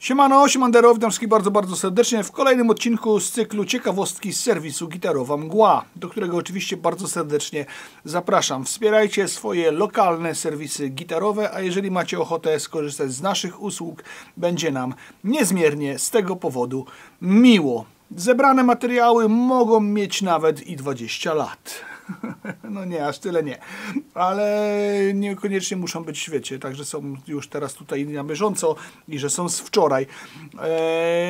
Siemano, siemandero, witam wszystkich bardzo serdecznie w kolejnym odcinku z cyklu ciekawostki z serwisu Gitarowa Mgła, do którego oczywiście bardzo serdecznie zapraszam. Wspierajcie swoje lokalne serwisy gitarowe, a jeżeli macie ochotę skorzystać z naszych usług, będzie nam niezmiernie z tego powodu miło. Zebrane materiały mogą mieć nawet i 20 lat. No nie, aż tyle nie. Ale niekoniecznie muszą być, wiecie, także są już teraz tutaj na bieżąco i że są z wczoraj.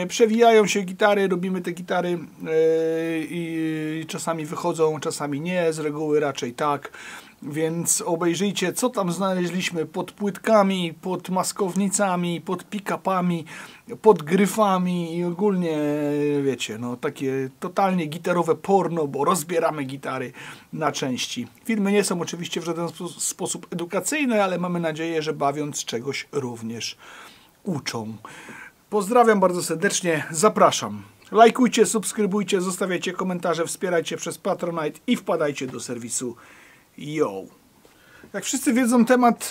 Przewijają się gitary, robimy te gitary i czasami wychodzą, czasami nie, z reguły raczej tak. Więc obejrzyjcie, co tam znaleźliśmy pod płytkami, pod maskownicami, pod pick-upami, pod gryfami i ogólnie, wiecie, no takie totalnie gitarowe porno, bo rozbieramy gitary na części. Filmy nie są oczywiście w żaden sposób edukacyjne, ale mamy nadzieję, że bawiąc czegoś również uczą. Pozdrawiam bardzo serdecznie, zapraszam. Lajkujcie, subskrybujcie, zostawiajcie komentarze, wspierajcie przez Patronite i wpadajcie do serwisu. Yo! Jak wszyscy wiedzą, temat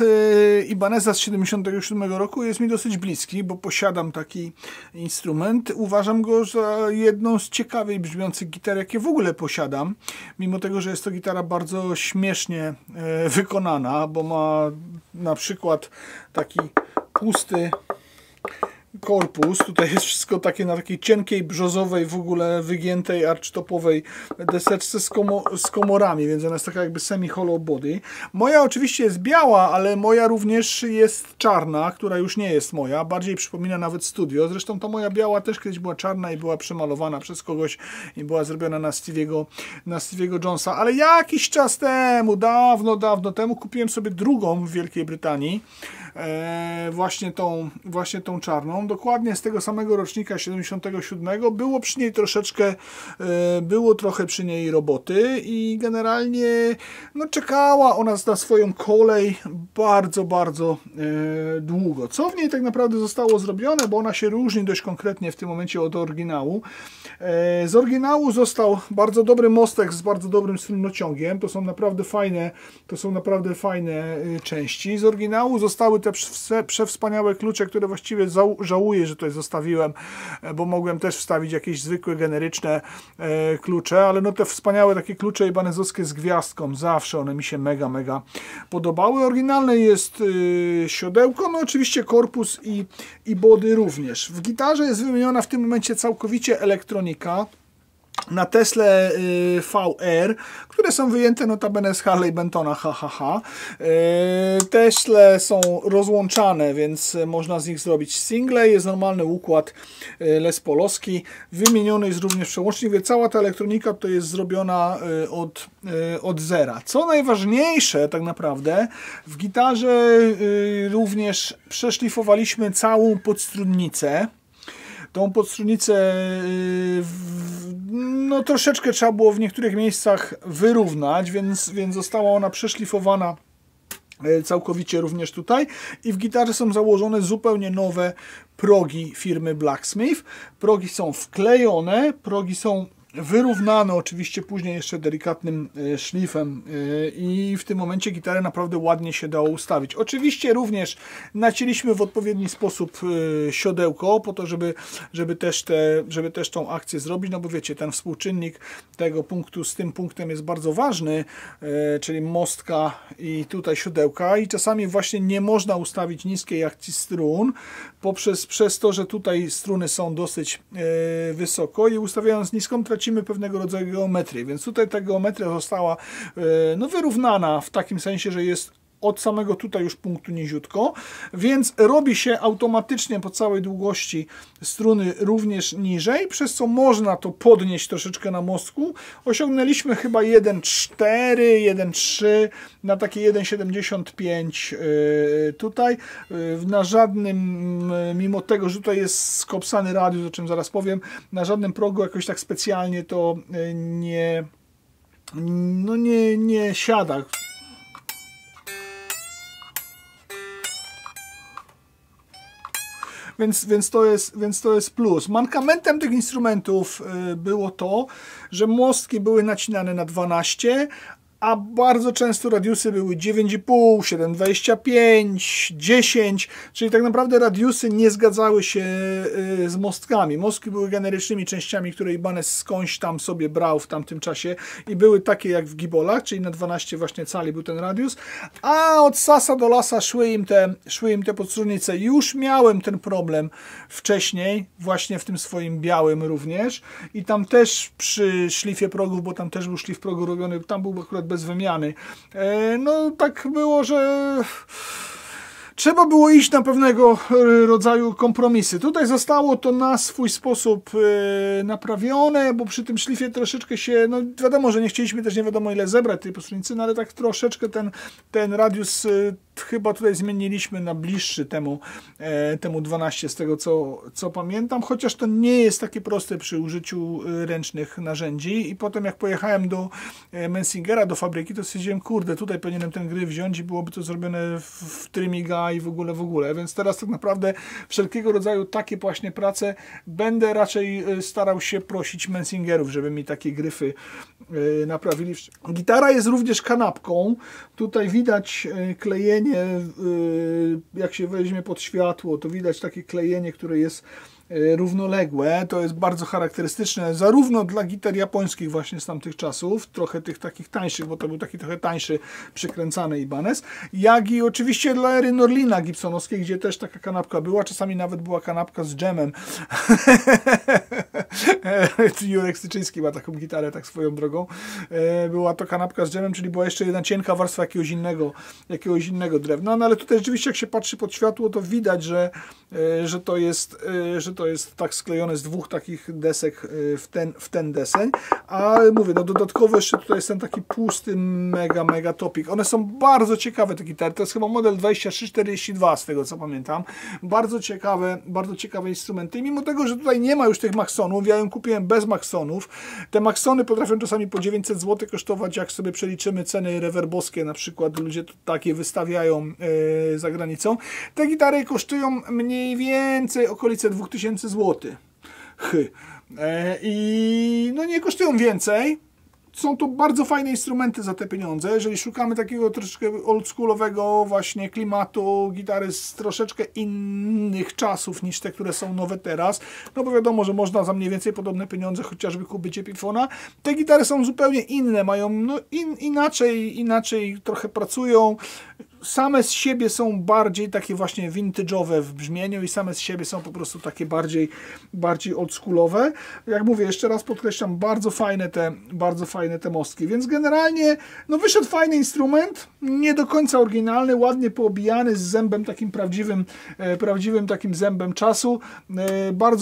Ibaneza z 1977 roku jest mi dosyć bliski, bo posiadam taki instrument. Uważam go za jedną z ciekawiej brzmiących gitar, jakie w ogóle posiadam. Mimo tego, że jest to gitara bardzo śmiesznie wykonana, bo ma na przykład taki pusty korpus. Tutaj jest wszystko takie na takiej cienkiej, brzozowej, w ogóle wygiętej, archtopowej deseczce z komorami, więc ona jest taka jakby semi-hollow body. Moja oczywiście jest biała, ale moja również jest czarna, która już nie jest moja. Bardziej przypomina nawet studio. Zresztą ta moja biała też kiedyś była czarna i była przemalowana przez kogoś i była zrobiona na Stevie'ego Jonesa. Ale jakiś czas temu, dawno temu kupiłem sobie drugą w Wielkiej Brytanii. Właśnie tą czarną, dokładnie z tego samego rocznika 77. Było przy niej troszeczkę, było trochę przy niej roboty i generalnie no, czekała ona na swoją kolej bardzo długo. Co w niej tak naprawdę zostało zrobione, bo ona się różni dość konkretnie w tym momencie od oryginału. Z oryginału został bardzo dobry mostek z bardzo dobrym strunociągiem. To są naprawdę fajne części. Z oryginału zostały te przewspaniałe klucze, które właściwie żałuję, że tutaj zostawiłem, bo mogłem też wstawić jakieś zwykłe, generyczne klucze, ale no te wspaniałe takie klucze ibanezowskie z gwiazdką, zawsze one mi się mega podobały. Oryginalne jest siodełko, no oczywiście korpus i body również. W gitarze jest wymieniona w tym momencie całkowicie elektronika na Tesle VR, które są wyjęte notabene z Harley Bentona, Tesle są rozłączane, więc można z nich zrobić single. Jest normalny układ Les Paulowski. Wymieniony jest również przełącznik, więc cała ta elektronika to jest zrobiona od zera. Co najważniejsze tak naprawdę, w gitarze również przeszlifowaliśmy całą podstrunnicę. Tą podstrunnicę no troszeczkę trzeba było w niektórych miejscach wyrównać, więc została ona przeszlifowana całkowicie również tutaj i w gitarze są założone zupełnie nowe progi firmy Blacksmith. Progi są wklejone, progi są wyrównane oczywiście później jeszcze delikatnym szlifem i w tym momencie gitarę naprawdę ładnie się dało ustawić. Oczywiście również nacięliśmy w odpowiedni sposób siodełko po to, żeby też tą akcję zrobić, no bo wiecie, ten współczynnik tego punktu z tym punktem jest bardzo ważny, czyli mostka i tutaj siodełka i czasami właśnie nie można ustawić niskiej akcji strun przez to, że tutaj struny są dosyć wysoko i ustawiając niską tracimy pewnego rodzaju geometrię, więc tutaj ta geometria została no, wyrównana w takim sensie, że jest od samego tutaj już punktu niziutko, więc robi się automatycznie po całej długości struny również niżej, przez co można to podnieść troszeczkę na mostku. Osiągnęliśmy chyba 1,4, 1,3 na takie 1,75 tutaj. Na żadnym, mimo tego, że tutaj jest skopsany radius, o czym zaraz powiem, na żadnym progu jakoś tak specjalnie to nie siada. Więc to jest plus. Mankamentem tych instrumentów było to, że mostki były nacinane na 12, a bardzo często radiusy były 9,5, 7,25, 10, czyli tak naprawdę radiusy nie zgadzały się z mostkami. Mostki były generycznymi częściami, które Ibanez skądś tam sobie brał w tamtym czasie i były takie jak w gibolach, czyli na 12 właśnie cali był ten radius, a od sasa do lasa szły im te podstrójnice. Już miałem ten problem wcześniej, właśnie w tym swoim białym również i tam też przy szlifie progów, bo tam też był szlif progu robiony, tam był akurat bez wymiany. No tak było, że trzeba było iść na pewnego rodzaju kompromisy. Tutaj zostało to na swój sposób naprawione, bo przy tym szlifie troszeczkę się, no wiadomo, że nie chcieliśmy też nie wiadomo ile zebrać tej podstrójnicy, no ale tak troszeczkę ten radius chyba tutaj zmieniliśmy na bliższy temu 12 z tego co pamiętam, chociaż to nie jest takie proste przy użyciu ręcznych narzędzi i potem jak pojechałem do Mensingera, do fabryki, to stwierdziłem, kurde, tutaj powinienem ten gryf wziąć i byłoby to zrobione w trymiga i w ogóle, więc teraz tak naprawdę wszelkiego rodzaju takie właśnie prace będę raczej starał się prosić Mensingerów, żeby mi takie gryfy naprawili. Gitara jest również kanapką, tutaj widać klejenie, jak się weźmie pod światło, to widać takie klejenie, które jest równoległe, to jest bardzo charakterystyczne zarówno dla gitar japońskich właśnie z tamtych czasów, trochę tych takich tańszych, bo to był taki trochę tańszy przykręcany Ibanez, jak i oczywiście dla ery Norlina gibsonowskiej, gdzie też taka kanapka była, czasami nawet była kanapka z dżemem. Jurek Styczyński ma taką gitarę, tak swoją drogą. Była to kanapka z dżemem, czyli była jeszcze jedna cienka warstwa jakiegoś innego drewna, no ale tutaj rzeczywiście jak się patrzy pod światło, to widać, że to jest tak sklejone z dwóch takich desek w ten deseń, a mówię, no dodatkowo jeszcze tutaj jest ten taki pusty mega topik. One są bardzo ciekawe te gitary, to jest chyba model 2342 z tego co pamiętam. Bardzo ciekawe instrumenty i mimo tego, że tutaj nie ma już tych Maxonów, ja ją kupiłem bez Maxonów, te Maxony potrafią czasami po 900 zł kosztować, jak sobie przeliczymy ceny rewerbowskie, na przykład ludzie takie wystawiają za granicą. Te gitary kosztują mniej więcej okolice 2000 zł. I no nie kosztują więcej. Są to bardzo fajne instrumenty za te pieniądze. Jeżeli szukamy takiego troszeczkę oldschoolowego właśnie klimatu, gitary z troszeczkę innych czasów niż te, które są nowe teraz, no bo wiadomo, że można za mniej więcej podobne pieniądze chociażby kupić Epifona. Te gitary są zupełnie inne, mają no, inaczej trochę pracują. Same z siebie są bardziej takie właśnie vintage'owe w brzmieniu i same z siebie są po prostu takie bardziej oldschoolowe. Jak mówię, jeszcze raz podkreślam, bardzo fajne te mostki, więc generalnie no wyszedł fajny instrument, nie do końca oryginalny, ładnie poobijany z zębem takim prawdziwym takim zębem czasu,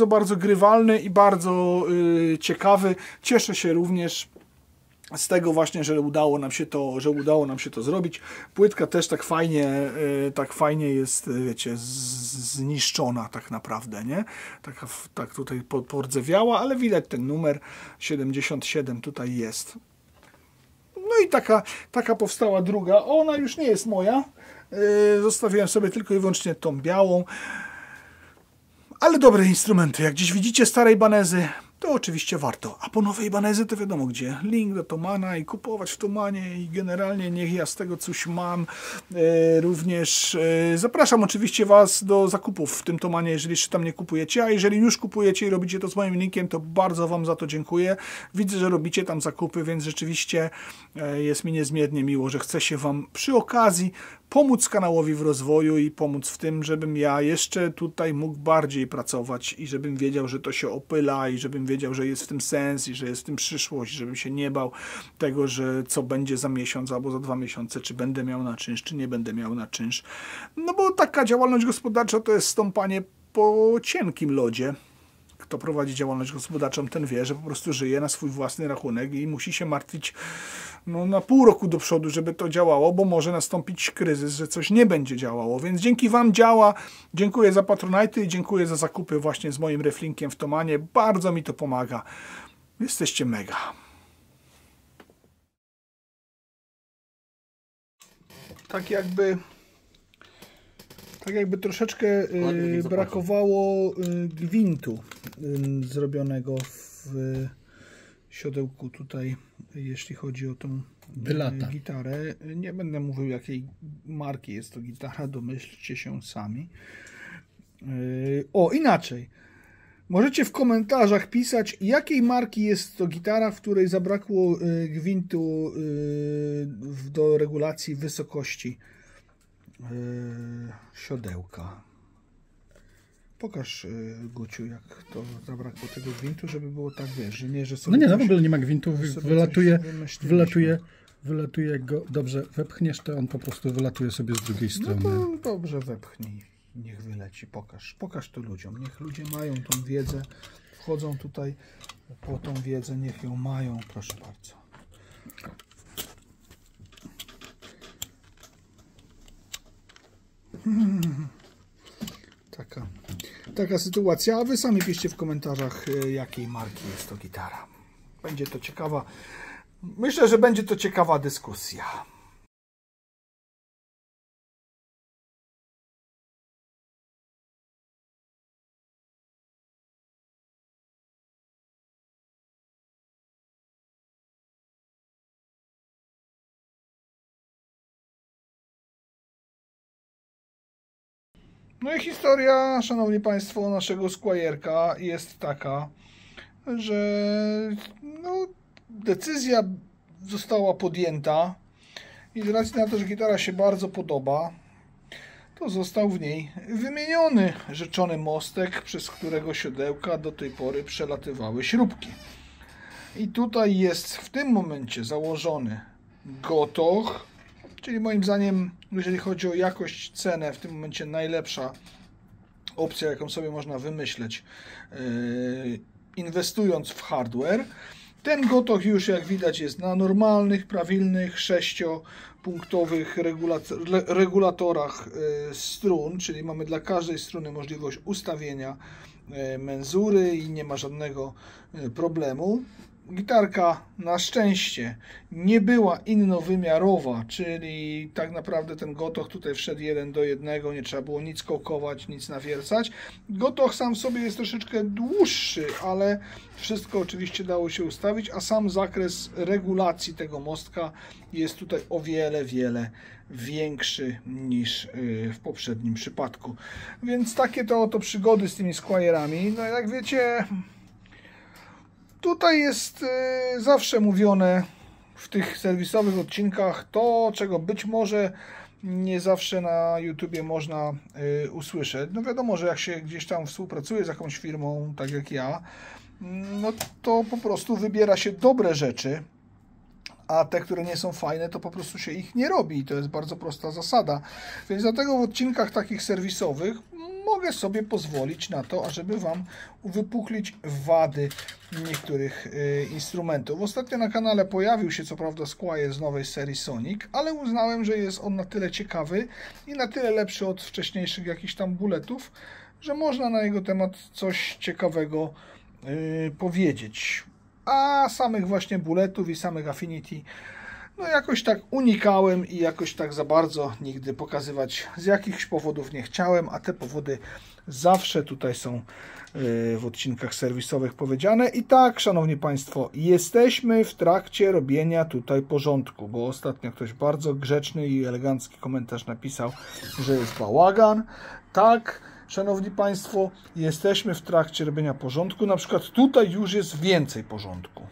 bardzo grywalny i bardzo ciekawy. Cieszę się również z tego właśnie, że udało nam się to zrobić. Płytka też tak fajnie jest, wiecie, zniszczona tak naprawdę, nie? Tak tutaj pordzewiała, ale widać ten numer 77 tutaj jest. No i taka powstała druga. Ona już nie jest moja. Zostawiłem sobie tylko i wyłącznie tą białą. Ale dobre instrumenty. Jak gdzieś widzicie stare Ibanezy, to oczywiście warto. A po nowej Ibanezy to wiadomo gdzie. Link do Thomana i kupować w Thomanie i generalnie niech ja z tego coś mam. Również zapraszam oczywiście Was do zakupów w tym Thomanie, jeżeli jeszcze tam nie kupujecie, a jeżeli już kupujecie i robicie to z moim linkiem, to bardzo Wam za to dziękuję. Widzę, że robicie tam zakupy, więc rzeczywiście jest mi niezmiernie miło, że chce się Wam przy okazji pomóc kanałowi w rozwoju i pomóc w tym, żebym ja jeszcze tutaj mógł bardziej pracować i żebym wiedział, że to się opyla i żebym wiedział, że jest w tym sens i że jest w tym przyszłość, żebym się nie bał tego, że co będzie za miesiąc albo za 2 miesiące, czy będę miał na czynsz, czy nie będę miał na czynsz. No bo taka działalność gospodarcza to jest stąpanie po cienkim lodzie. Kto prowadzi działalność gospodarczą, ten wie, że po prostu żyje na swój własny rachunek i musi się martwić no, na pół roku do przodu, żeby to działało, bo może nastąpić kryzys, że coś nie będzie działało. Więc dzięki Wam działa. Dziękuję za Patronite i dziękuję za zakupy właśnie z moim reflinkiem w Thomanie. Bardzo mi to pomaga. Jesteście mega. Tak jakby troszeczkę brakowało gwintu zrobionego w siodełku tutaj, jeśli chodzi o tą Wylata. gitarę. Nie będę mówił, jakiej marki jest to gitara, domyślcie się sami. O, inaczej. Możecie w komentarzach pisać, jakiej marki jest to gitara, w której zabrakło gwintu do regulacji wysokości siodełka. Pokaż, Guciu, jak to zabrakło tego gwintu, żeby było tak, wiesz, że nie, że sobie... No nie, w ogóle nie ma gwintu, wylatuje, jak go dobrze wepchniesz, to on po prostu wylatuje sobie z drugiej strony. No to dobrze wepchnij, niech wyleci, pokaż to ludziom, niech ludzie mają tą wiedzę, wchodzą tutaj po tą wiedzę, niech ją mają, proszę bardzo. Taka sytuacja, a wy sami piszcie w komentarzach, jakiej marki jest to gitara. Będzie to ciekawa, myślę, że będzie to ciekawa dyskusja. No i historia, szanowni państwo, naszego Squire'ka jest taka, że no, decyzja została podjęta i z racji na to, że gitara się bardzo podoba, to został w niej wymieniony rzeczony mostek, przez którego siodełka do tej pory przelatywały śrubki. I tutaj jest w tym momencie założony gotoch, czyli moim zdaniem, jeżeli chodzi o jakość, cenę, w tym momencie najlepsza opcja, jaką sobie można wymyśleć, inwestując w hardware. Ten gotoch już, jak widać, jest na normalnych, prawilnych, 6-punktowych regulatorach strun, czyli mamy dla każdej struny możliwość ustawienia menzury i nie ma żadnego problemu. Gitarka na szczęście nie była innowymiarowa, czyli tak naprawdę ten gotoch tutaj wszedł 1:1, nie trzeba było nic kołkować, nic nawiercać. Gotoch sam w sobie jest troszeczkę dłuższy, ale wszystko oczywiście dało się ustawić, a sam zakres regulacji tego mostka jest tutaj o wiele większy niż w poprzednim przypadku. Więc takie to oto przygody z tymi Squire'ami. No jak wiecie, tutaj jest zawsze mówione w tych serwisowych odcinkach to, czego być może nie zawsze na YouTubie można usłyszeć. No wiadomo, że jak się gdzieś tam współpracuje z jakąś firmą, tak jak ja, no to po prostu wybiera się dobre rzeczy, a te, które nie są fajne, to po prostu się ich nie robi. I to jest bardzo prosta zasada. Więc dlatego w odcinkach takich serwisowych mogę sobie pozwolić na to, ażeby Wam uwypuklić wady niektórych instrumentów. Ostatnio na kanale pojawił się co prawda Squier z nowej serii Sonic, ale uznałem, że jest on na tyle ciekawy i na tyle lepszy od wcześniejszych jakichś tam bulletów, że można na jego temat coś ciekawego powiedzieć. A samych właśnie bulletów i samych Affinity no jakoś tak unikałem i jakoś tak za bardzo nigdy pokazywać z jakichś powodów nie chciałem, a te powody zawsze tutaj są w odcinkach serwisowych powiedziane. I tak, szanowni państwo, jesteśmy w trakcie robienia tutaj porządku, bo ostatnio ktoś bardzo grzeczny i elegancki komentarz napisał, że jest bałagan. Tak, szanowni państwo, jesteśmy w trakcie robienia porządku. Na przykład tutaj już jest więcej porządku.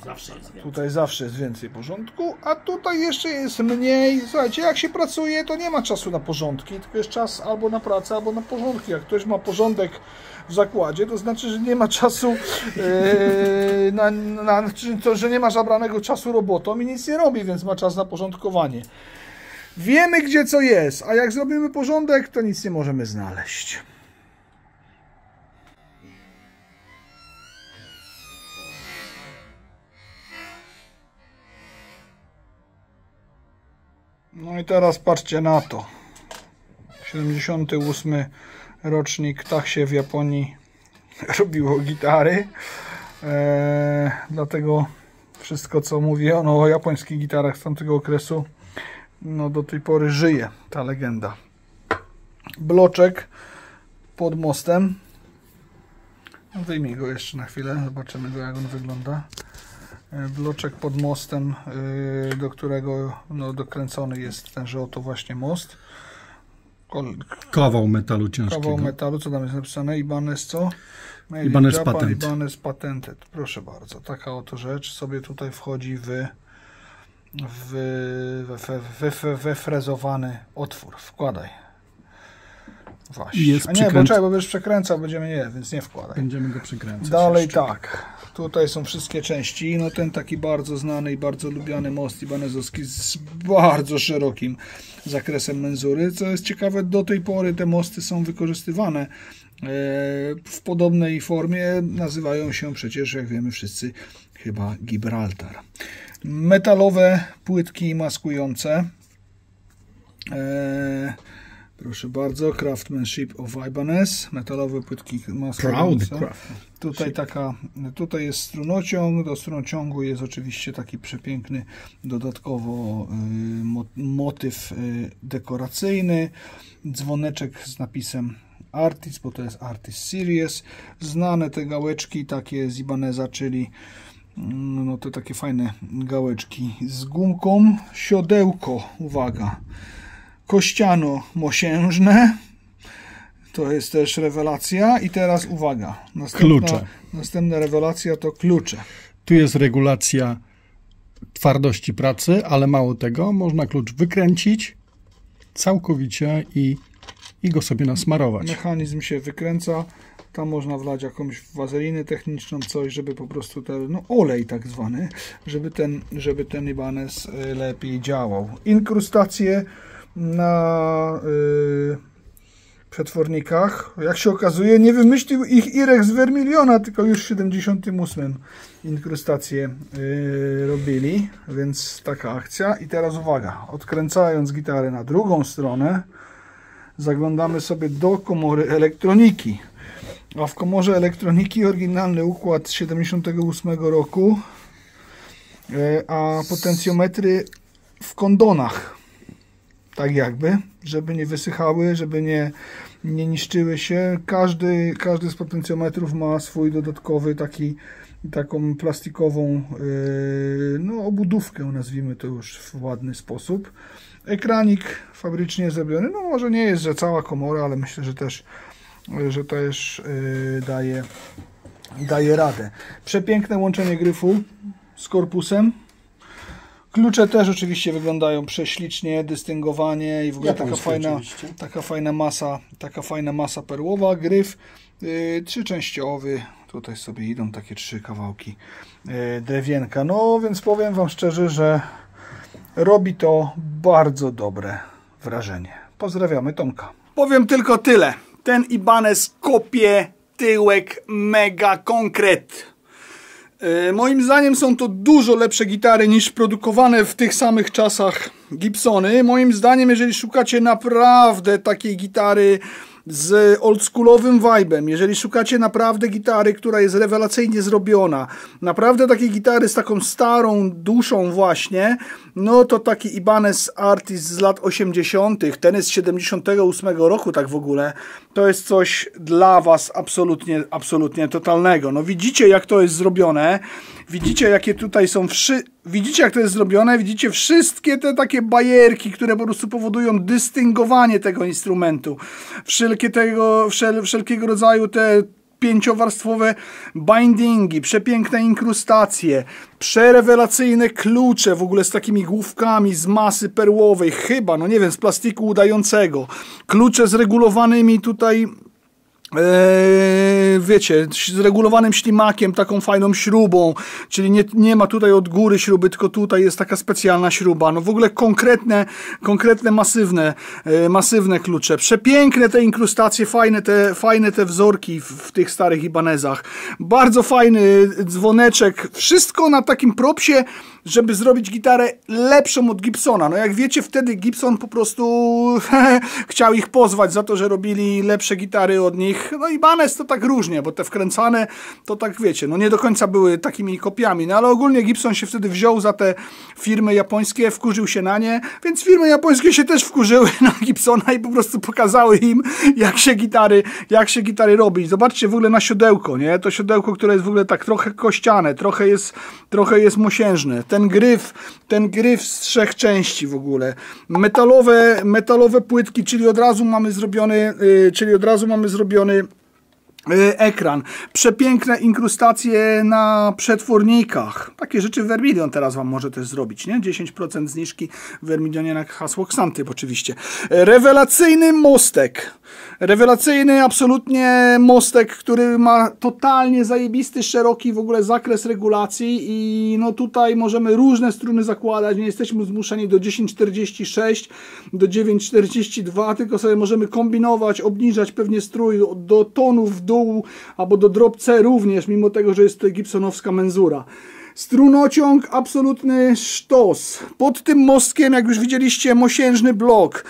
Zawsze jest więcej. Tutaj zawsze jest więcej porządku, a tutaj jeszcze jest mniej. Słuchajcie, jak się pracuje, to nie ma czasu na porządki, tylko jest czas albo na pracę, albo na porządki. Jak ktoś ma porządek w zakładzie, to znaczy, że nie ma czasu, że nie ma zabranego czasu robotą i nic nie robi, więc ma czas na porządkowanie. Wiemy, gdzie co jest, a jak zrobimy porządek, to nic nie możemy znaleźć. No i teraz patrzcie na to. 78 rocznik, tak się w Japonii robiło gitary. Dlatego wszystko, co mówiono o japońskich gitarach z tamtego okresu, no do tej pory żyje ta legenda. Bloczek pod mostem. Wyjmij go jeszcze na chwilę, zobaczymy go, jak on wygląda. bloczek pod mostem, do którego no, dokręcony jest tenże oto właśnie most. Kawał metalu ciężkiego. Kawał metalu, co tam jest napisane? Ibanez co? Ibanez Patent. Ibanez Patented. Proszę bardzo, taka oto rzecz sobie tutaj wchodzi we frezowany otwór. Wkładaj. Właśnie. Jest a nie, bo czekaj, bo będziesz przekręcał, więc nie wkładaj. Będziemy go przekręcać. Dalej jeszcze. tak. Tutaj są wszystkie części. No ten taki bardzo znany i bardzo lubiany most ibanezowski z bardzo szerokim zakresem menzury. Co jest ciekawe, do tej pory te mosty są wykorzystywane w podobnej formie. Nazywają się przecież, jak wiemy wszyscy, chyba Gibraltar. Metalowe płytki maskujące. Proszę bardzo, Craftsmanship of Ibanez, metalowe płytki maskujące. Tutaj jest strunociąg, do strunociągu jest oczywiście taki przepiękny dodatkowo motyw dekoracyjny, dzwoneczek z napisem Artist, bo to jest Artist Series, znane te gałeczki takie z Ibaneza, czyli no te takie fajne gałeczki z gumką, siodełko, uwaga, kościano-mosiężne, to jest też rewelacja i teraz uwaga, następna rewelacja to klucze. Tu jest regulacja twardości pracy, ale mało tego, można klucz wykręcić całkowicie i go sobie nasmarować. Mechanizm się wykręca, tam można wlać jakąś wazelinę techniczną, coś, żeby po prostu ten, olej tak zwany, żeby ten Ibanez lepiej działał. Inkrustacje na przetwornikach, jak się okazuje, nie wymyślił ich Irek z Vermiliona, tylko już w 78 inkrustacje robili, więc taka akcja. I teraz uwaga, odkręcając gitarę na drugą stronę, zaglądamy sobie do komory elektroniki. A w komorze elektroniki oryginalny układ z 78 roku, a potencjometry w kondonach. Tak jakby, żeby nie wysychały, żeby nie niszczyły się. Każdy z potencjometrów ma swój dodatkowy taką plastikową obudówkę, nazwijmy to już w ładny sposób. Ekranik fabrycznie zrobiony, no może nie jest, że cała komora, ale myślę, że też daje radę. Przepiękne łączenie gryfu z korpusem. Klucze też oczywiście wyglądają prześlicznie, dystyngowanie i w ogóle taka fajna masa perłowa. Gryf trzyczęściowy. Tutaj sobie idą takie 3 kawałki drewienka. No więc powiem Wam szczerze, że robi to bardzo dobre wrażenie. Pozdrawiamy Tomka. Powiem tylko tyle. Ten Ibanez kopie tyłek mega konkret. Moim zdaniem są to dużo lepsze gitary niż produkowane w tych samych czasach Gibsony. Moim zdaniem, jeżeli szukacie naprawdę takiej gitary z oldschoolowym vibe'em, jeżeli szukacie naprawdę gitary, która jest rewelacyjnie zrobiona, naprawdę takiej gitary z taką starą duszą właśnie, no to taki Ibanez Artist z lat 80., ten jest z 78 roku tak w ogóle, to jest coś dla Was absolutnie totalnego. No widzicie, jak to jest zrobione, widzicie, jakie tutaj są widzicie, jak to jest zrobione, widzicie wszystkie te takie bajerki, które po prostu powodują dystyngowanie tego instrumentu. Wszelkiego rodzaju te 5-warstwowe bindingi, przepiękne inkrustacje, przerewelacyjne klucze w ogóle z takimi główkami z masy perłowej, chyba, no nie wiem, z plastiku udającego. Klucze z regulowanymi tutaj wiecie, z regulowanym ślimakiem, taką fajną śrubą, czyli nie ma tutaj od góry śruby, tylko tutaj jest taka specjalna śruba. No w ogóle konkretne masywne klucze. Przepiękne te inkrustacje, fajne te wzorki w tych starych Ibanezach. Bardzo fajny dzwoneczek. Wszystko na takim propsie żeby zrobić gitarę lepszą od Gibsona. No jak wiecie, wtedy Gibson po prostu chciał ich pozwać za to, że robili lepsze gitary od nich. No i Ibanez to tak różnie, bo te wkręcane to tak wiecie, no nie do końca były takimi kopiami, no ale ogólnie Gibson się wtedy wziął za te firmy japońskie, wkurzył się na nie, więc firmy japońskie się też wkurzyły na Gibsona i po prostu pokazały im, jak się gitary robi. Zobaczcie w ogóle na siodełko, nie? To siodełko, które jest w ogóle tak trochę kościane, trochę jest mosiężny. Ten gryf z 3 części w ogóle. Metalowe płytki, czyli od razu mamy zrobiony ekran. Przepiękne inkrustacje na przetwornikach. Takie rzeczy Vermilion teraz wam może też zrobić, nie? 10% zniżki w Vermilionie na hasło Xantyp oczywiście. Rewelacyjny mostek. Rewelacyjny absolutnie mostek, który ma totalnie zajebisty, szeroki w ogóle zakres regulacji i no tutaj możemy różne struny zakładać, nie jesteśmy zmuszeni do 10,46, do 9,42, tylko sobie możemy kombinować, obniżać pewnie strój do tonu w dół, albo do drop C również, mimo tego, że jest to gibsonowska menzura. Strunociąg, absolutny sztos. Pod tym mostkiem, jak już widzieliście, mosiężny blok.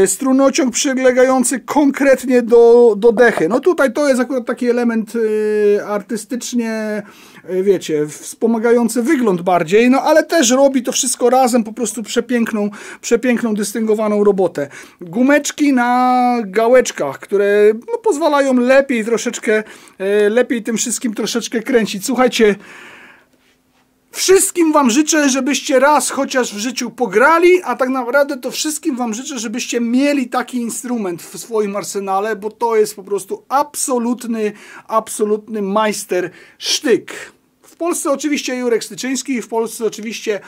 Strunociąg przylegający konkretnie do dechy. No tutaj to jest akurat taki element artystycznie, wiecie, wspomagający wygląd bardziej, no ale też robi to wszystko razem po prostu przepiękną, dystyngowaną robotę. Gumeczki na gałeczkach, które no, pozwalają lepiej tym wszystkim troszeczkę kręcić. Słuchajcie, wszystkim wam życzę, żebyście raz chociaż w życiu pograli, a tak naprawdę to wszystkim wam życzę, żebyście mieli taki instrument w swoim arsenale, bo to jest po prostu absolutny majstersztyk. W Polsce oczywiście Jurek Styczyński, w Polsce oczywiście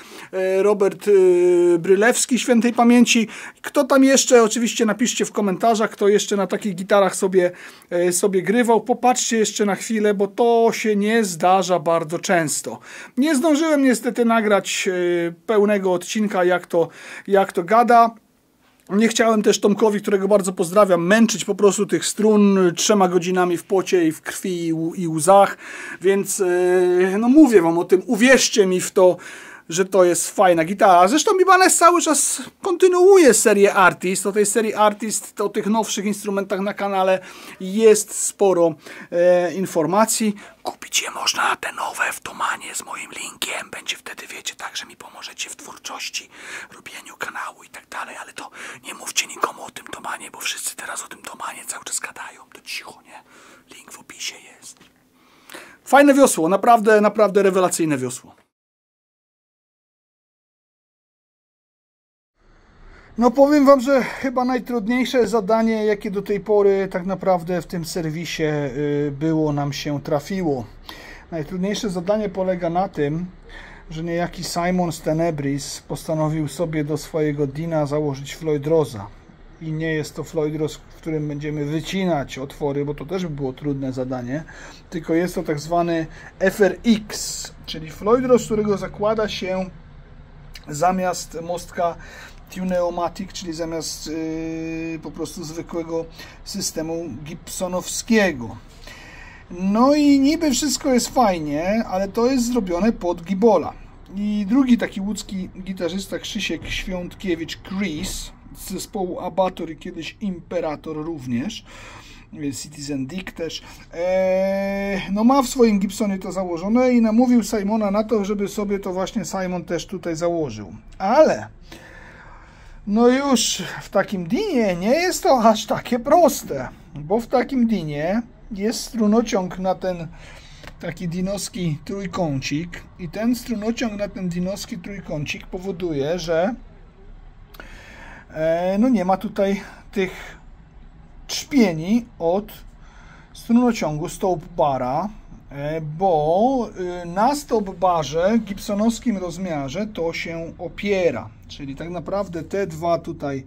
Robert Brylewski świętej pamięci. Kto tam jeszcze, oczywiście napiszcie w komentarzach, kto jeszcze na takich gitarach sobie grywał. Popatrzcie jeszcze na chwilę, bo to się nie zdarza bardzo często. Nie zdążyłem niestety nagrać pełnego odcinka, jak to gada. Nie chciałem też Tomkowi, którego bardzo pozdrawiam, męczyć po prostu tych strun 3 godzinami w pocie i w krwi i łzach, więc no mówię wam o tym, uwierzcie mi w to, że to jest fajna gitara. Zresztą Ibanez cały czas kontynuuje serię Artist. O tej serii Artist, o tych nowszych instrumentach na kanale jest sporo informacji. Kupić je można te nowe w Tomanie z moim linkiem. Będzie wtedy, wiecie, tak, że mi pomożecie w twórczości, robieniu kanału i tak dalej, ale to nie mówcie nikomu o tym Tomanie, bo wszyscy teraz o tym Tomanie cały czas gadają. To cicho, nie? Link w opisie jest. Fajne wiosło, naprawdę rewelacyjne wiosło. No powiem wam, że chyba najtrudniejsze zadanie, jakie do tej pory tak naprawdę w tym serwisie nam się trafiło. Najtrudniejsze zadanie polega na tym, że niejaki Simon z Tenebris postanowił sobie do swojego Dina założyć Floyd Rosa. I nie jest to Floyd Rose, w którym będziemy wycinać otwory, bo to też by było trudne zadanie, tylko jest to tak zwany FRX, czyli Floyd Rose, którego zakłada się zamiast mostka Tuneomatic, czyli zamiast po prostu zwykłego systemu gibsonowskiego. No i niby wszystko jest fajnie, ale to jest zrobione pod Gibola. I drugi taki łódzki gitarzysta Krzysiek Świątkiewicz-Chris z zespołu Abator i kiedyś Imperator również, Citizen Dick też, no ma w swoim Gibsonie to założone i namówił Simona na to, żeby sobie to właśnie Simon też tutaj założył. Ale no już w takim Dinie nie jest to aż takie proste, bo w takim Dinie jest strunociąg na ten taki dinowski trójkącik i ten strunociąg na ten dinowski trójkącik powoduje, że no nie ma tutaj tych trzpieni od strunociągu stop bara, bo na stop barze gibsonowskim rozmiarze to się opiera, czyli tak naprawdę te dwa tutaj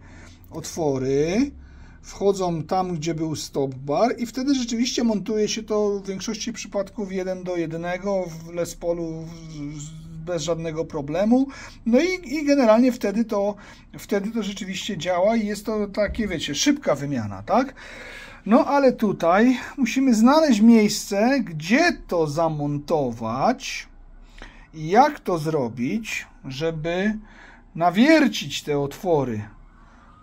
otwory wchodzą tam, gdzie był stop bar i wtedy rzeczywiście montuje się to w większości przypadków 1:1 w Les Paulu bez żadnego problemu. No i generalnie wtedy to rzeczywiście działa i jest to takie, wiecie, szybka wymiana, tak? No ale tutaj musimy znaleźć miejsce, gdzie to zamontować jak to zrobić, żeby nawiercić te otwory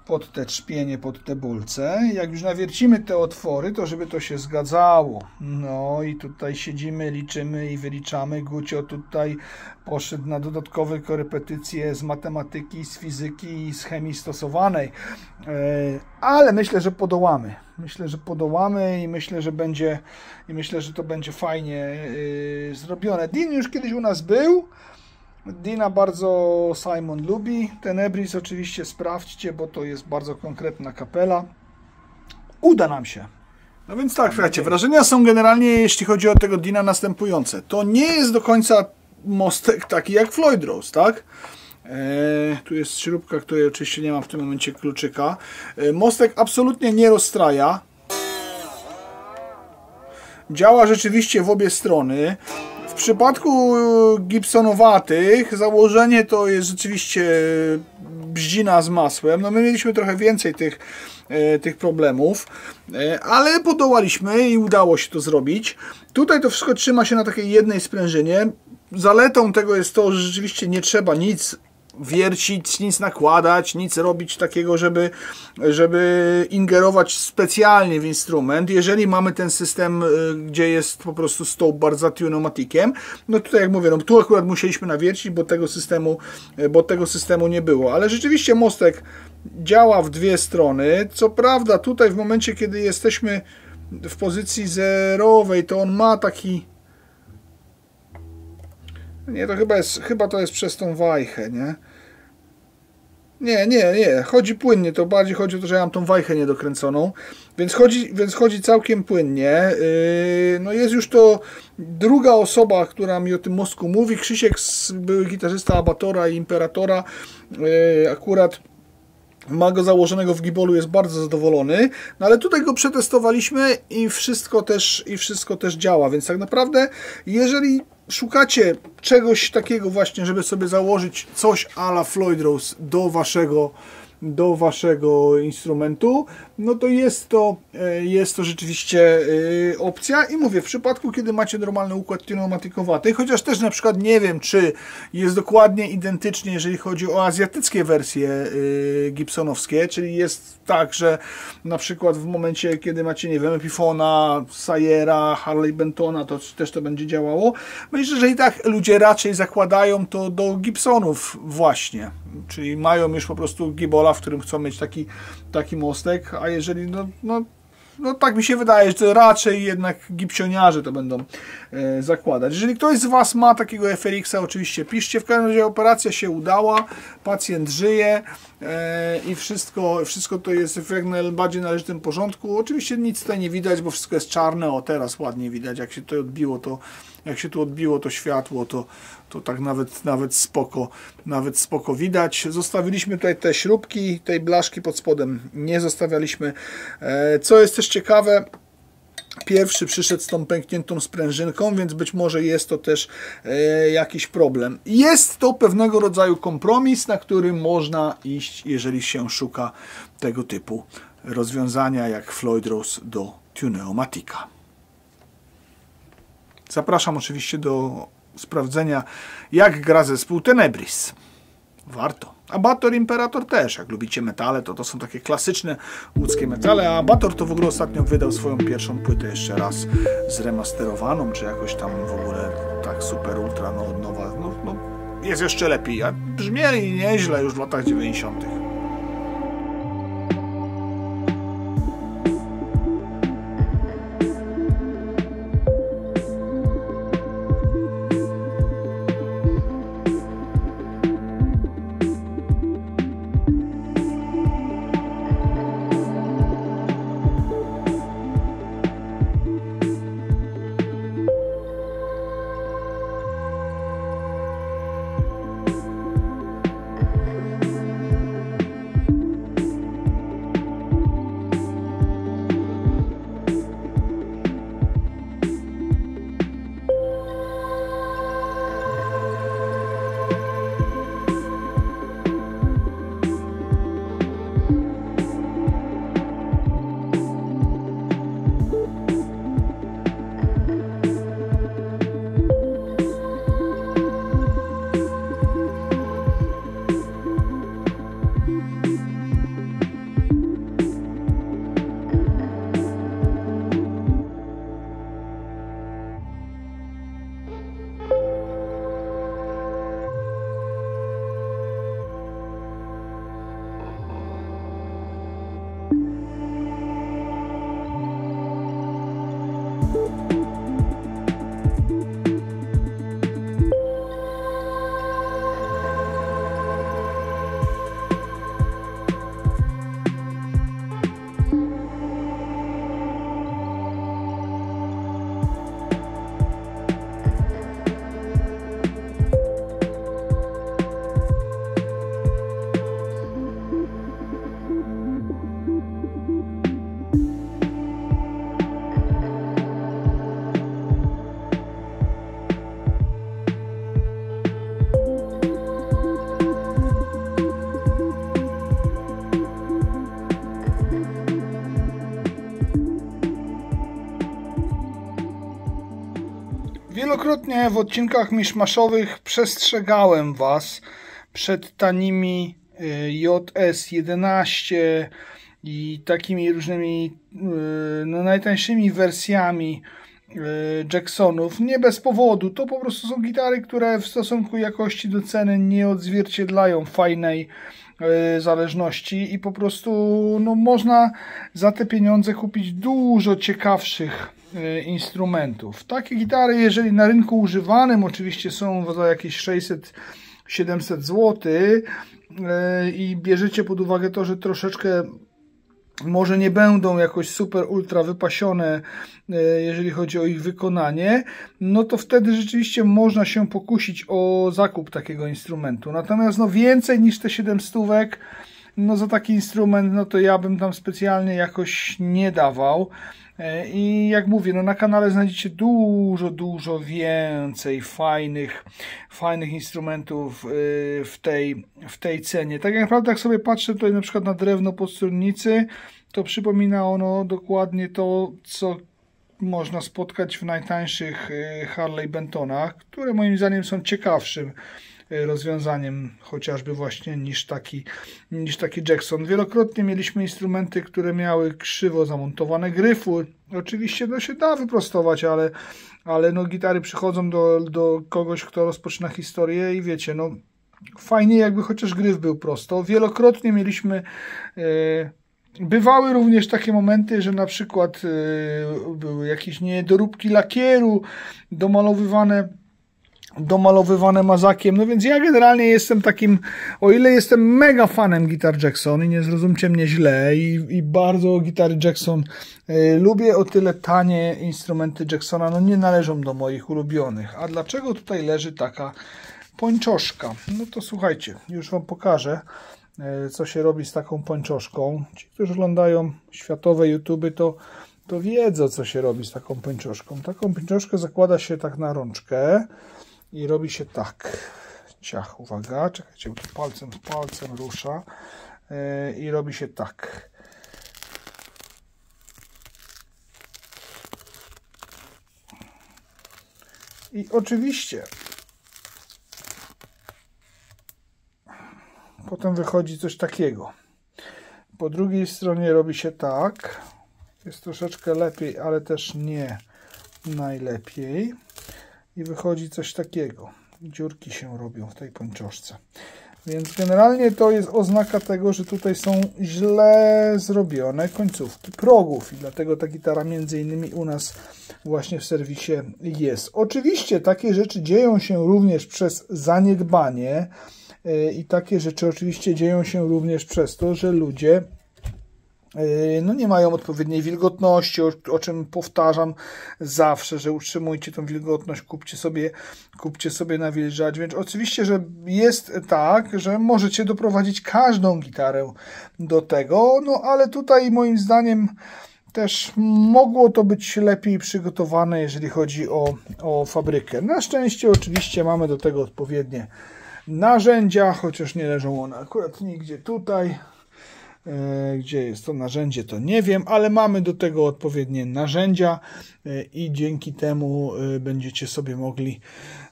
pod te trzpienie, pod te bulce. Jak już nawiercimy te otwory, to żeby to się zgadzało. No i tutaj siedzimy, liczymy i wyliczamy. Gucio tutaj poszedł na dodatkowe korepetycje z matematyki, z fizyki i z chemii stosowanej. Ale myślę, że podołamy. Myślę, że podołamy i myślę, że to będzie fajnie zrobione. Dean już kiedyś u nas był. Dina bardzo Simon lubi. Tenebris oczywiście sprawdźcie, bo to jest bardzo konkretna kapela. Uda nam się. No więc tak, słuchajcie, wrażenia są generalnie, jeśli chodzi o tego Dina, następujące. To nie jest do końca mostek taki jak Floyd Rose, tak? Tu jest śrubka, której oczywiście nie mam w tym momencie kluczyka. Mostek absolutnie nie rozstraja. Działa rzeczywiście w obie strony. W przypadku gibsonowatych założenie to jest rzeczywiście bździna z masłem. No my mieliśmy trochę więcej tych problemów, ale podołaliśmy i udało się to zrobić. Tutaj to wszystko trzyma się na takiej jednej sprężynie. Zaletą tego jest to, że rzeczywiście nie trzeba nic wiercić, nic nakładać, nic robić takiego, żeby ingerować specjalnie w instrument. Jeżeli mamy ten system, gdzie jest po prostu stop bar za pneumatikiem, no tutaj jak mówię, no tu akurat musieliśmy nawiercić, bo tego systemu nie było. Ale rzeczywiście mostek działa w dwie strony. Co prawda tutaj w momencie, kiedy jesteśmy w pozycji zerowej, to on ma taki... Nie, to chyba to jest przez tą wajchę, nie? Nie. Chodzi płynnie. To bardziej chodzi o to, że ja mam tą wajchę niedokręconą. Więc chodzi całkiem płynnie. No jest już to druga osoba, która mi o tym mostku mówi. Krzysiek, były gitarzysta Abatora i Imperatora. Akurat ma go założonego w gibolu, jest bardzo zadowolony. No ale tutaj go przetestowaliśmy i wszystko też działa. Więc tak naprawdę, jeżeli szukacie czegoś takiego właśnie, żeby sobie założyć coś a la Floyd Rose do waszego instrumentu, no to jest to rzeczywiście opcja. I mówię, w przypadku, kiedy macie normalny układ pneumatykowaty, chociaż też na przykład nie wiem, czy jest dokładnie identycznie, jeżeli chodzi o azjatyckie wersje gibsonowskie, czyli jest tak, że na przykład w momencie, kiedy macie, nie wiem, Epifona, Sayera, Harley Bentona, to też to będzie działało. Myślę, że i tak ludzie raczej zakładają to do Gibsonów właśnie, czyli mają już po prostu gibola, w którym chcą mieć taki mostek, a jeżeli, no tak mi się wydaje, że to raczej jednak gibsioniarze to będą zakładać. Jeżeli ktoś z Was ma takiego FRX-a, oczywiście piszcie. W każdym razie operacja się udała, pacjent żyje i wszystko to jest w jak najbardziej należytym porządku. Oczywiście nic tutaj nie widać, bo wszystko jest czarne. O, teraz ładnie widać, jak się to odbiło, jak się tu odbiło to światło, to tak nawet spoko widać. Zostawiliśmy tutaj te śrubki, tej blaszki pod spodem nie zostawialiśmy. Co jest też ciekawe, pierwszy przyszedł z tą pękniętą sprężynką, więc być może jest to też jakiś problem. Jest to pewnego rodzaju kompromis, na który można iść, jeżeli się szuka tego typu rozwiązania jak Floyd Rose do Tuneumatica. Zapraszam oczywiście do sprawdzenia, jak gra zespół Tenebris. Warto. Abator, Imperator też. Jak lubicie metale, to są takie klasyczne łódzkie metale, a Abator to w ogóle ostatnio wydał swoją pierwszą płytę jeszcze raz zremasterowaną, czy jakoś tam w ogóle tak super ultra no, od nowa. No, jest jeszcze lepiej, a brzmieli nieźle już w latach 90. Wielokrotnie w odcinkach miszmaszowych przestrzegałem Was przed tanimi JS11 i takimi różnymi najtańszymi wersjami Jacksonów. Nie bez powodu. To po prostu są gitary, które w stosunku jakości do ceny nie odzwierciedlają fajnej zależności i po prostu można za te pieniądze kupić dużo ciekawszych instrumentów. Takie gitary, jeżeli na rynku używanym oczywiście są za jakieś 600-700 zł i bierzecie pod uwagę to, że troszeczkę może nie będą jakoś super ultra wypasione, jeżeli chodzi o ich wykonanie, no to wtedy rzeczywiście można się pokusić o zakup takiego instrumentu. Natomiast więcej niż te 700 stówek, za taki instrument, to ja bym tam specjalnie jakoś nie dawał. I jak mówię, na kanale znajdziecie dużo więcej fajnych instrumentów w tej cenie. Tak naprawdę, jak sobie patrzę tutaj na przykład na drewno podstronnicy, to przypomina ono dokładnie to, co można spotkać w najtańszych Harley Bentonach, które moim zdaniem są ciekawszym rozwiązaniem chociażby właśnie niż taki Jackson. Wielokrotnie mieliśmy instrumenty, które miały krzywo zamontowane gryfy. Oczywiście to się da wyprostować, ale gitary przychodzą do kogoś, kto rozpoczyna historię i wiecie, fajnie jakby chociaż gryf był prosto. Wielokrotnie mieliśmy bywały również takie momenty, że na przykład były jakieś niedoróbki lakieru domalowywane mazakiem, więc ja generalnie jestem takim, o ile jestem mega fanem gitar Jackson i nie zrozumcie mnie źle i bardzo gitary Jackson lubię, o tyle tanie instrumenty Jacksona nie należą do moich ulubionych. A dlaczego tutaj leży taka pończoszka? To słuchajcie, już Wam pokażę, co się robi z taką pończoszką. Ci, którzy oglądają światowe YouTube, to wiedzą, co się robi z taką pończoszką. Taką pończoszkę zakłada się tak na rączkę i robi się tak. Ciach, uwaga, czekajcie, bo palcem rusza i robi się tak. I oczywiście potem wychodzi coś takiego. Po drugiej stronie robi się tak. Jest troszeczkę lepiej, ale też nie najlepiej. I wychodzi coś takiego. Dziurki się robią w tej pończoszce. Więc generalnie to jest oznaka tego, że tutaj są źle zrobione końcówki progów. I dlatego ta gitara między innymi u nas właśnie w serwisie jest. Oczywiście takie rzeczy dzieją się również przez zaniedbanie. I takie rzeczy oczywiście dzieją się również przez to, że ludzie nie mają odpowiedniej wilgotności, o czym powtarzam zawsze, że utrzymujcie tą wilgotność, kupcie sobie nawilżać, więc oczywiście, że jest tak, że możecie doprowadzić każdą gitarę do tego, ale tutaj moim zdaniem też mogło to być lepiej przygotowane, jeżeli chodzi o fabrykę. Na szczęście oczywiście mamy do tego odpowiednie narzędzia, chociaż nie leżą one akurat nigdzie tutaj. Gdzie jest to narzędzie, to nie wiem, ale mamy do tego odpowiednie narzędzia i dzięki temu będziecie sobie mogli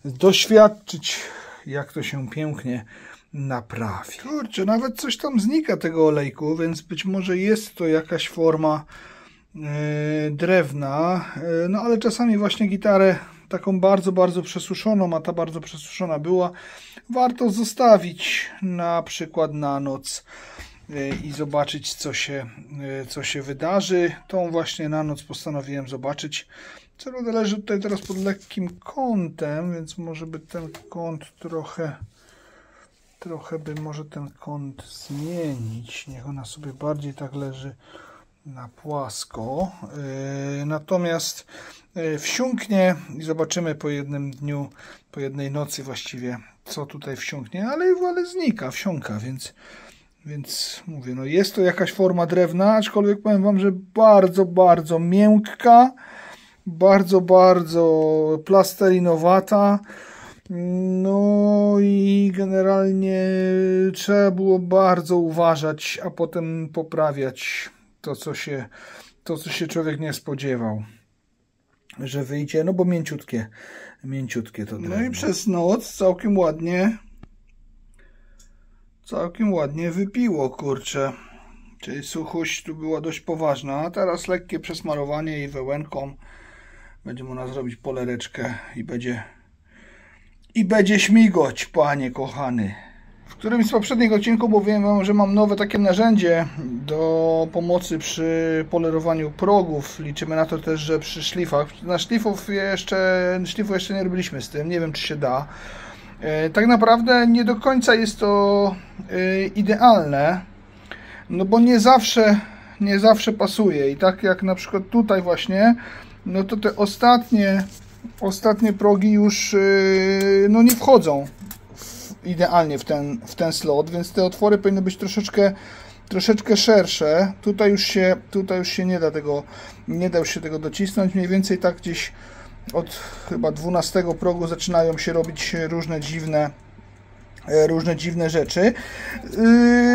doświadczyć, jak to się pięknie naprawi. Kurczę, nawet coś tam znika tego olejku, więc być może jest to jakaś forma drewna, ale czasami właśnie gitarę taką bardzo przesuszoną, a ta bardzo przesuszona była, warto zostawić na przykład na noc i zobaczyć, co się wydarzy. Tą właśnie na noc postanowiłem zobaczyć. Co leży tutaj teraz pod lekkim kątem, więc może by ten kąt trochę by może ten kąt zmienić. Niech ona sobie bardziej tak leży na płasko. Natomiast wsiąknie i zobaczymy po jednym dniu, po jednej nocy właściwie, co tutaj wsiąknie, ale znika, wsiąka, więc mówię, no jest to jakaś forma drewna, aczkolwiek powiem wam, że bardzo, bardzo miękka, bardzo, bardzo plastelinowata. No i generalnie trzeba było bardzo uważać, a potem poprawiać to, co się człowiek nie spodziewał, że wyjdzie, no bo mięciutkie to drewno. No i przez noc całkiem ładnie wypiło, kurczę. Czyli suchość tu była dość poważna, a teraz lekkie przesmarowanie i wełenką będzie można zrobić polereczkę i będzie śmigać, panie kochany. W którymś z poprzednich odcinków mówiłem wam, że mam nowe takie narzędzie do pomocy przy polerowaniu progów. Liczymy na to też, że przy szlifach. Na szlifu jeszcze nie robiliśmy z tym, nie wiem, czy się da. Tak naprawdę nie do końca jest to idealne, no bo nie zawsze pasuje. I tak jak na przykład tutaj właśnie, no to te ostatnie progi już no nie wchodzą idealnie w ten slot, więc te otwory powinny być troszeczkę szersze. Tutaj już się nie da się tego docisnąć. Mniej więcej tak gdzieś od chyba 12 progu zaczynają się robić różne dziwne rzeczy.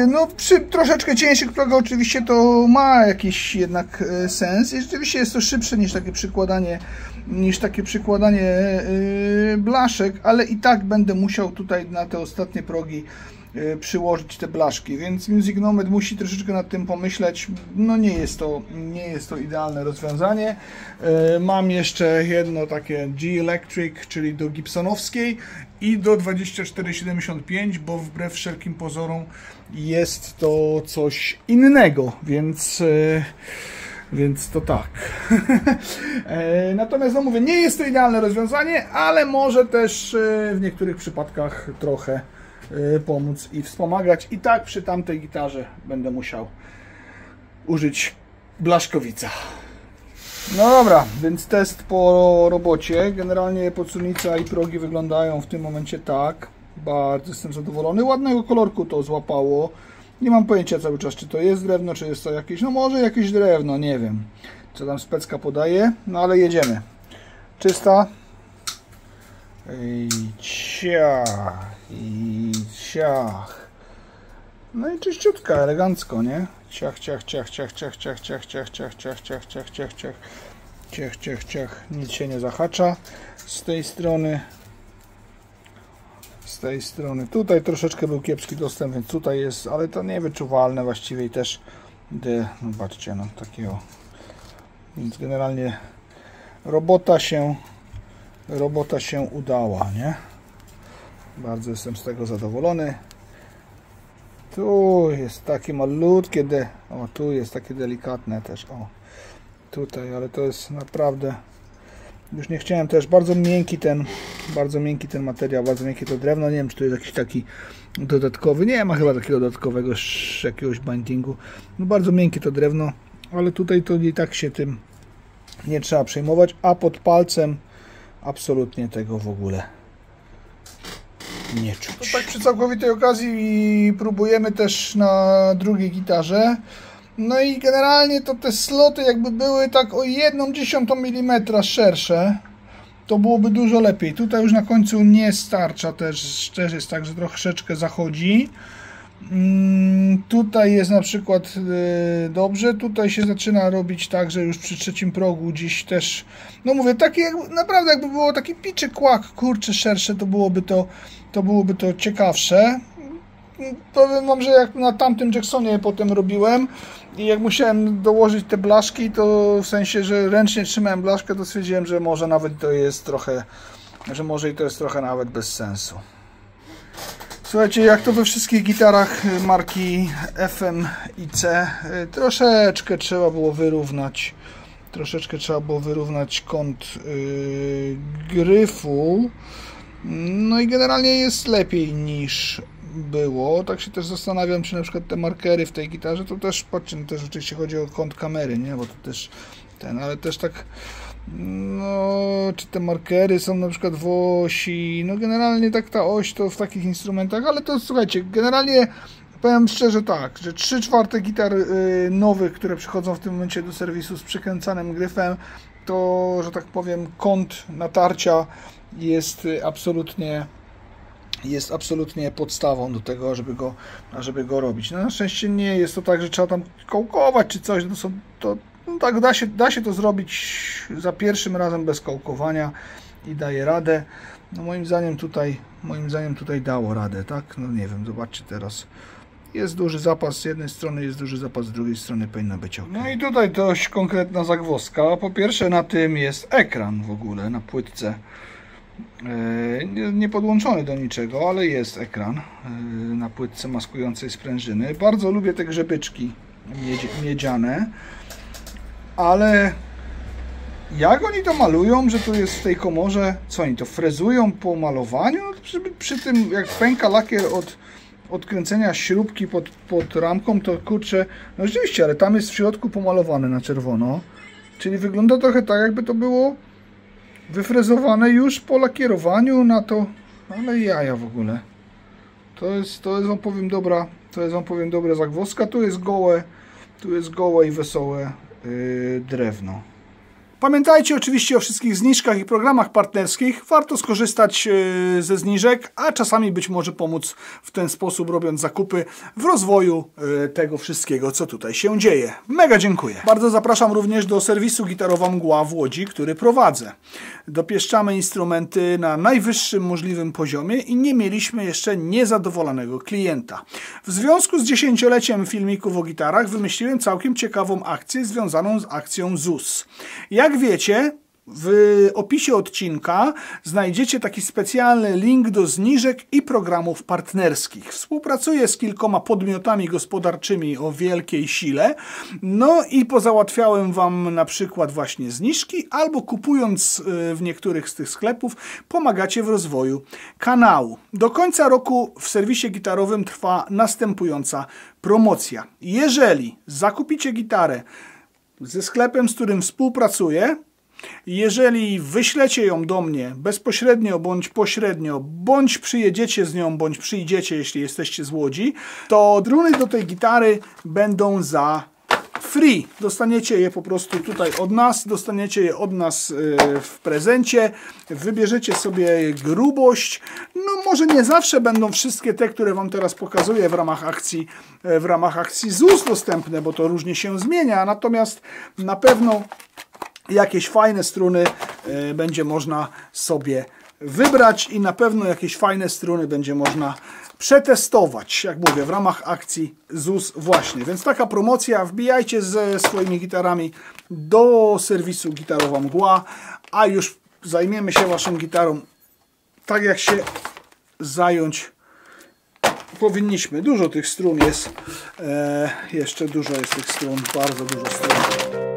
No przy troszeczkę cięższych progach oczywiście to ma jakiś jednak sens i rzeczywiście jest to szybsze niż takie przykładanie blaszek, ale i tak będę musiał tutaj na te ostatnie progi przyłożyć te blaszki, więc Music Nomad musi troszeczkę nad tym pomyśleć. No nie jest to idealne rozwiązanie. Mam jeszcze jedno takie G-Electric, czyli do Gibsonowskiej i do 2475, bo wbrew wszelkim pozorom jest to coś innego, więc to tak. Natomiast no mówię, nie jest to idealne rozwiązanie, ale może też w niektórych przypadkach trochę pomóc i wspomagać. I tak przy tamtej gitarze będę musiał użyć blaszkowica. No dobra, więc test po robocie. Generalnie podsunica i progi wyglądają w tym momencie tak. Bardzo jestem zadowolony. Ładnego kolorku to złapało. Nie mam pojęcia cały czas, czy to jest drewno, czy jest to jakieś, no może jakieś drewno, nie wiem, co tam specka podaje, no ale jedziemy. Czysta. I ciach, i ciach. No i czyściutka, elegancko, nie? Ciach, ciach, ciach, ciach, ciach, ciach, ciach, ciach, ciach, ciach, ciach, ciach, ciach, ciach, ciach, ciach, ciach. Nic się nie zahacza z tej strony. Z tej strony. Tutaj troszeczkę był kiepski dostęp, więc tutaj jest, ale to niewyczuwalne właściwie i też zobaczcie, no takiego. Więc generalnie robota się udała, nie? Bardzo jestem z tego zadowolony. Tu jest takie malutkie, o tu jest takie delikatne też, o tutaj, ale to jest naprawdę, już nie chciałem też, bardzo miękki ten materiał, bardzo miękkie to drewno, nie wiem, czy to jest jakiś taki dodatkowy, nie ma chyba takiego dodatkowego jakiegoś bindingu, no bardzo miękkie to drewno, ale tutaj to i tak się tym nie trzeba przejmować, a pod palcem absolutnie tego w ogóle nie czuć. To tak przy całkowitej okazji próbujemy też na drugiej gitarze. No i generalnie to te sloty jakby były tak o 1/10 mm szersze, to byłoby dużo lepiej. Tutaj już na końcu nie starcza, też jest tak, że troszeczkę zachodzi. Tutaj jest na przykład dobrze, tutaj się zaczyna robić tak, że już przy trzecim progu gdzieś też, no mówię, takie naprawdę jakby było taki piczy kłak, kurczę, szersze, to byłoby to ciekawsze. Powiem wam, że jak na tamtym Jacksonie potem robiłem i jak musiałem dołożyć te blaszki, to w sensie, że ręcznie trzymałem blaszkę, to stwierdziłem, że może nawet to jest trochę, nawet bez sensu. Słuchajcie, jak to we wszystkich gitarach marki FM i C, troszeczkę trzeba było wyrównać kąt gryfu. No i generalnie jest lepiej niż było. Tak się też zastanawiam, czy na przykład te markery w tej gitarze, to też, patrzcie, no też oczywiście chodzi o kąt kamery, nie? Bo to też ale też tak, no, czy te markery są na przykład w osi, no generalnie tak ta oś to w takich instrumentach, ale to słuchajcie, generalnie powiem szczerze tak, że 3/4 gitar nowych, które przychodzą w tym momencie do serwisu z przykręcanym gryfem, to, że tak powiem, kąt natarcia jest absolutnie podstawą do tego, żeby go robić. No, na szczęście nie jest to tak, że trzeba tam kołkować czy coś, no tak da się to zrobić za pierwszym razem bez kołkowania i daje radę. No moim zdaniem tutaj dało radę, tak? No nie wiem, zobaczcie teraz. Jest duży zapas z jednej strony, jest duży zapas z drugiej strony, powinno być ok. No i tutaj dość konkretna zagwozdka. Po pierwsze, na tym jest ekran w ogóle, na płytce. Nie podłączony do niczego, ale jest ekran na płytce maskującej sprężyny. Bardzo lubię te grzebyczki miedziane, ale jak oni to malują, że tu jest w tej komorze, co oni to frezują po malowaniu? No, przy tym jak pęka lakier od kręcenia śrubki pod ramką, to kurczę, no rzeczywiście, ale tam jest w środku pomalowane na czerwono, czyli wygląda trochę tak, jakby to było wyfrezowane już po lakierowaniu na to, ale jaja w ogóle. To jest wam powiem dobra zagwozdka. Tu jest gołe i wesołe drewno. Pamiętajcie oczywiście o wszystkich zniżkach i programach partnerskich. Warto skorzystać ze zniżek, a czasami być może pomóc w ten sposób, robiąc zakupy w rozwoju tego wszystkiego, co tutaj się dzieje. Mega dziękuję. Bardzo zapraszam również do serwisu Gitarowa Mgła w Łodzi, który prowadzę. Dopieszczamy instrumenty na najwyższym możliwym poziomie i nie mieliśmy jeszcze niezadowolonego klienta. W związku z 10-leciem filmików o gitarach wymyśliłem całkiem ciekawą akcję związaną z akcją ZUS. Jak wiecie, w opisie odcinka znajdziecie taki specjalny link do zniżek i programów partnerskich. Współpracuję z kilkoma podmiotami gospodarczymi o wielkiej sile, no i pozałatwiałem wam na przykład właśnie zniżki, albo kupując w niektórych z tych sklepów pomagacie w rozwoju kanału. Do końca roku w serwisie gitarowym trwa następująca promocja. Jeżeli zakupicie gitarę ze sklepem, z którym współpracuję, jeżeli wyślecie ją do mnie bezpośrednio bądź pośrednio, bądź przyjedziecie z nią, bądź przyjdziecie, jeśli jesteście z Łodzi, to struny do tej gitary będą za free. Dostaniecie je po prostu tutaj od nas, dostaniecie je od nas w prezencie, wybierzecie sobie grubość. No może nie zawsze będą wszystkie te, które wam teraz pokazuję w ramach akcji ZUS dostępne, bo to różnie się zmienia, natomiast na pewno jakieś fajne struny będzie można sobie wybrać i na pewno jakieś fajne struny będzie można przetestować, jak mówię, w ramach akcji ZUS właśnie. Więc taka promocja, wbijajcie ze swoimi gitarami do serwisu Gitarowa Mgła, a już zajmiemy się waszą gitarą tak, jak się zająć powinniśmy. Dużo tych strun jest, jeszcze dużo jest tych strun, bardzo dużo strun.